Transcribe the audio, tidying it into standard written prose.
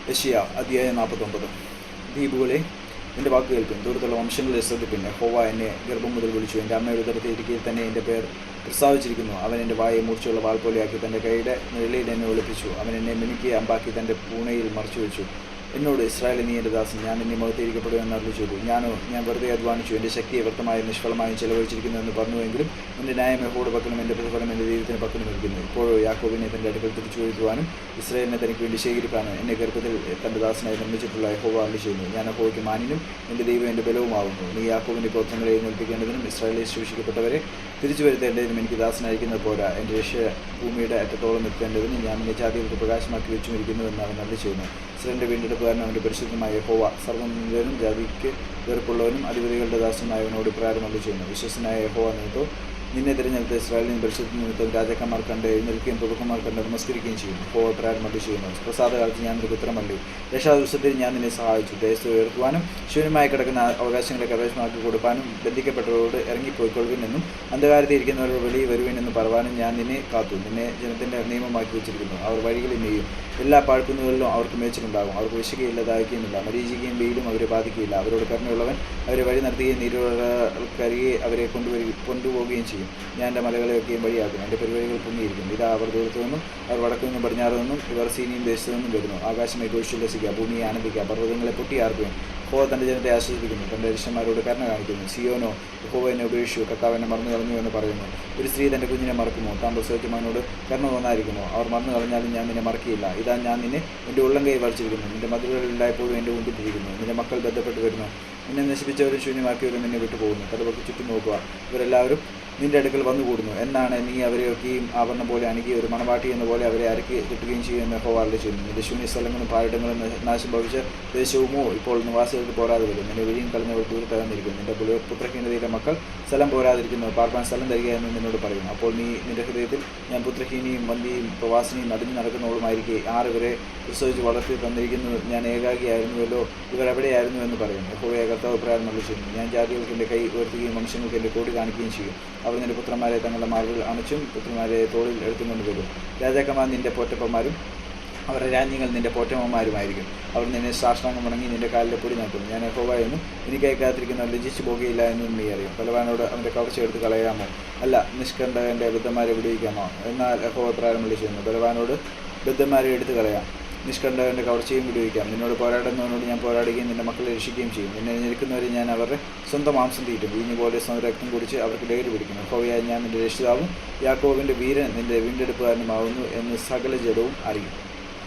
യെശയ്യാ അധ്യായം 49. ദ്വീപുകളെ എൻ്റെ വാക്ക് കേൾപ്പിൻ, ദൂരത്തുള്ള വംശങ്ങളെ ശ്രദ്ധിപ്പിൻ. യഹോവ എന്നെ ഗർഭം മുതൽ വിളിച്ചു, എൻ്റെ അമ്മയുടെ ഉദരത്തിൽ ഇരിക്കയിൽ തന്നെ എൻ്റെ പേർ പ്രസ്താവിച്ചിരിക്കുന്നു. അവൻ എൻ്റെ വായെ മൂർച്ചയുള്ള വാൾ പോലെയാക്കി തൻ്റെ കൈയുടെ നിഴലിൽ എന്നെ ഒളിപ്പിച്ചു. അവൻ എന്നെ മിനുക്കി അമ്പാക്കി തൻ്റെ പൂണയിൽ മറച്ചു വെച്ചു. എന്നോട്, ഇസ്രായേൽ, നീ എൻ്റെ ദാസൻ, ഞാൻ നിന്നെ മഹത്വീകരിക്കപ്പെടുമെന്ന് അരുളി ചെയ്തു. ഞാൻ വെറുതെ അധ്വാനിച്ചു, എൻ്റെ ശക്തിയെ വ്യക്തമായും നിഷ്ഫലമായും ചെലവഴിച്ചിരിക്കുന്നു എന്ന് പറഞ്ഞുവെങ്കിലും എൻ്റെ ന്യായം യഹോവയുടെ പക്കലും എൻ്റെ പ്രതിഫലം എൻ്റെ ദൈവത്തിന് പക്കലും ഇരിക്കുന്നു. ഇപ്പോഴോ യാക്കോബിനെ തൻ്റെ അടുക്കൽ തിരിച്ചു വരുത്തുവാനും ഇസ്രായേലിനെ തനിക്ക് വേണ്ടി ശേഖരിക്കാനും എന്നെ ഗർഭത്തിൽ തൻ്റെ ദാസനായി നിർമ്മിച്ചിട്ടുള്ള യഹോവ അരുളി ചെയ്യുന്നു. ഞാൻ യഹോവയ്ക്ക് മാന്യനും എൻ്റെ ദൈവം എൻ്റെ ബലവുമാകുന്നു. നീ യാക്കോബിൻ്റെ ഗോത്രങ്ങളെ എഴുന്നേൽപ്പിക്കേണ്ടതിനും ഇസ്രായേലിൽ ശേഷിക്കപ്പെട്ടവരെ തിരിച്ചു വരുത്തേണ്ടതിനും എനിക്ക് ദാസനായിരിക്കുന്നത് പോരാ. എൻ്റെ രക്ഷ ഭൂമിയുടെ അറ്റത്തോളം എത്തേണ്ടതിന് ഞാൻ നിന്റെ ജാതികൾക്ക് പ്രകാശമാക്കി വെച്ചുമിരിക്കുന്നു എന്ന് അവൻ അരുളി ചെയ്യുന്നു. ഇസ്രായേലിൻ്റെ വീണ്ടെടുപ്പുകാരൻ അവൻ്റെ പരിശുദ്ധമായ യഹോവ, സർവ്വനിരനും ജാതിക്ക് വെറുപ്പുള്ളവനും അധിപതികളുടെ ദാസനായവനോട് ഇപ്രകാരം അരുളി ചെയ്യുന്നു. വിശ്വസനായ യഹോവ നിമിത്തം നിന്നെ തിരഞ്ഞെടുത്ത ഇസ്രായേലിന് പരിശുദ്ധ നിമിത്തം രാജാക്കന്മാർ കണ്ട് എഴുന്നേൽക്കുകയും പ്രഭുക്കന്മാർ കണ്ട് നമസ്കരിക്കുകയും ചെയ്യും. യഹോവ ഇപ്രകാരം അരുളി ചെയ്യുന്നു. പ്രസാദകാലത്ത് ഞാൻ നിനക്ക് ഉത്തരമല്ലി, രക്ഷാദിവസത്തിൽ ഞാൻ നിന്നെ സഹായിച്ചു. ദേശത്തെ ഉയർത്തുവാനും ശൂന്യമായി കിടക്കുന്ന അവകാശങ്ങളെ കൈവശമാക്കി കൊടുക്കാനും ബന്ധിക്കപ്പെട്ടവരോട് ഇറങ്ങിപ്പോയിക്കൊള്ളുവിനെന്നും അന്ധകാരത്തിൽ ഇരിക്കുന്നവരോട് വെളിയിൽ വരുവിനെന്നും പറവാനും ഞാൻ നിന്നെ കാത്തു. നിന്നെ ജനത്തിൻ്റെ നിയമമാക്കി വെച്ചിരിക്കുന്നു. അവർ വഴികളിൽ നെയ്യും, എല്ലാ പാഴ്ക്കുന്നുകളിലും അവർക്ക് മേച്ചിലുണ്ടാകും. അവർക്ക് വിശുകയില്ല, ദാഹിക്കുകയുമില്ല, മരീചിക്കുകയും വെയിലും അവരെ ബാധിക്കുകയില്ല. അവരോട് കരുണയുള്ളവൻ അവരെ വഴി നടത്തുകയും നീരുറക്കരികെ അവരെ കൊണ്ടുപോവുകയും ചെയ്യും. ഞാൻ എൻ്റെ മലകളെയൊക്കെയും വഴിയാക്കും, എൻ്റെ പെരുവഴികൾ പൊങ്ങിയിരിക്കും. ഇതാ അവർ ദൂരത്തു നിന്നും, അവർ വടക്കു നിന്നും പടിഞ്ഞാറ് നിന്നും, ഇവർ സീനിയും ദേശത്തു നിന്നും വരുന്നു. ആകാശമേ ഘോഷിച്ചുല്ലസിക്കുക, ഭൂമിയെ ആനന്ദിക്കുക, പർവ്വതങ്ങളെ പൊട്ടിയാർക്കുവാൻ. യഹോവ തൻ്റെ ജനത്തെ ആശ്വസിപ്പിക്കുന്നു, തൻ്റെ രക്ഷന്മാരോട് കരുണ കാണിക്കുന്നു. സിയോനോ, യഹോവ എന്നെ ഉപേക്ഷിച്ചു, കർത്താവ് എന്നെ മറന്നു കളഞ്ഞു എന്ന് പറയുന്നു. ഒരു സ്ത്രീ തൻ്റെ കുഞ്ഞിനെ മറക്കുമോ? താൻ പ്രസവിച്ച മകനോട് കരുണ തോന്നായിരിക്കുമോ? അവർ മറന്നു കളഞ്ഞാലും ഞാൻ നിന്നെ മറക്കിയില്ല. ഇതാ ഞാൻ നിന്നെ എൻ്റെ ഉള്ളംകൈ വരച്ചിരിക്കുന്നു, നിൻ്റെ മതിലുകളിലായപ്പോഴും എൻ്റെ മുമ്പിട്ടിരിക്കുന്നു. നിൻ്റെ മക്കൾ ബന്ധപ്പെട്ട് വരുന്നു, നിന്നെ നശിപ്പിച്ചവരും ശൂന്യമാക്കിയവരും നിന്നെ വിട്ടുപോകുന്നു. തലപൊക്കി ചുറ്റും നോക്കുക, ഇവരെല്ലാവരും നിന്റെ അടുക്കൽ വന്നുകൂടുന്നു. എന്നാണ് നീ അവരെയൊക്കെയും ആഭരണം പോലെ അണുകി ഒരു മണവാട്ടി എന്ന പോലെ അവരെ അരക്കി കിട്ടുകയും ചെയ്യുമെന്ന് യഹോവ അരുളി ചെയ്യുന്നു. നിന്റെ ശൂന്യ സ്ഥലങ്ങളും പാരിടങ്ങളും നാശം ഭവിച്ച ദേശവുമോ ഇപ്പോൾ നിവാസികൾക്ക് പോരാതെ വരും. നിന്റെ വിഴിയും കളഞ്ഞവർ ദൂരത്തകന്നിരിക്കും. നിന്റെ പുത്രഹീനതയിലെ മക്കൾ സ്ഥലം പോരാതിരിക്കുന്നു, പാർപ്പാൻ സ്ഥലം തരിക എന്ന് നിന്നോട് പറയുന്നു. അപ്പോൾ നീ നിന്റെ ഹൃദയത്തിൽ, ഞാൻ പുത്രഹീനിയും വന്ധിയും പ്രവാസിനിയും നടിഞ്ഞു നടക്കുന്നവളുമായിരിക്കെ ഇവരെ പ്രസവിച്ച് വളർത്തി തന്നിരിക്കുന്നു, ഞാൻ ഏകാഗിയായിരുന്നുവല്ലോ, ഇവരെവിടെയായിരുന്നു എന്ന് പറയുന്നു. യഹോവയെ കർത്താവ് പ്രകാരം അരുളി ചെയ്യുന്നു. ഞാൻ ജാതികൾക്ക് എൻ്റെ കൈ ഉയർത്തുകയും വംശങ്ങൾക്ക് എൻ്റെ കോടി കാണിക്കുകയും ചെയ്യും. അവർ നിന്റെ പുത്രന്മാരെ തങ്ങളുടെ മാർഗിൽ അണച്ചും പുത്രന്മാരെ തോളിൽ എടുത്തുകൊണ്ട് വരും. രാജാക്കന്മാർ നിന്റെ പോറ്റപ്പന്മാരും അവരുടെ രാജ്യങ്ങൾ നിന്റെ പോറ്റമ്മമാരുമായിരിക്കും. അവർ നിന്നെ സാഷ്ടാംഗം മുടങ്ങി നിന്റെ കാലിലെ പൊടി നോക്കും. ഞാൻ യഹോവ എന്നും എനിക്കായി കാത്തിരിക്കുന്നവർ ലജ്ജിച്ചു പോകുകയില്ല എന്നും നീ അറിയും. ബലവാനോട് അവൻ്റെ കവർച്ച എടുത്ത് കളയാമോ? അല്ല, നിഷ്കണ്ഠകൻ്റെ ബദ്ധന്മാരെ വിടുവിക്കാമോ? എന്നാൽ യഹോവ പ്രാരം വിളിച്ചിരുന്നു. ബലവാനോട് ബദ്ധന്മാരെ എടുത്ത് കളയാം, നിഷ്കണ്ഠകൻ്റെ കവർച്ചയും വിടുവിക്കാം. നിന്നോട് പോരാടുന്നവനോട് ഞാൻ പോരാടുകയും നിന്റെ മക്കളെ രക്ഷിക്കുകയും ചെയ്യും. നിന്നെ ഞെരുക്കുന്നവരെ ഞാൻ അവരുടെ സ്വന്തം മാംസം തീറ്റും. വീഞ്ഞു പോലെ രക്തം കുടിച്ച് അവർക്ക് ലഹരി പിടിക്കും. യഹോവയായ ഞാൻ നിന്റെ രക്ഷിതാവും യാക്കോബിൻ്റെ വീരൻ നിന്റെ വീണ്ടെടുപ്പുകാരനുമാവുന്നു എന്ന് സകല ജഡവും അറിയും.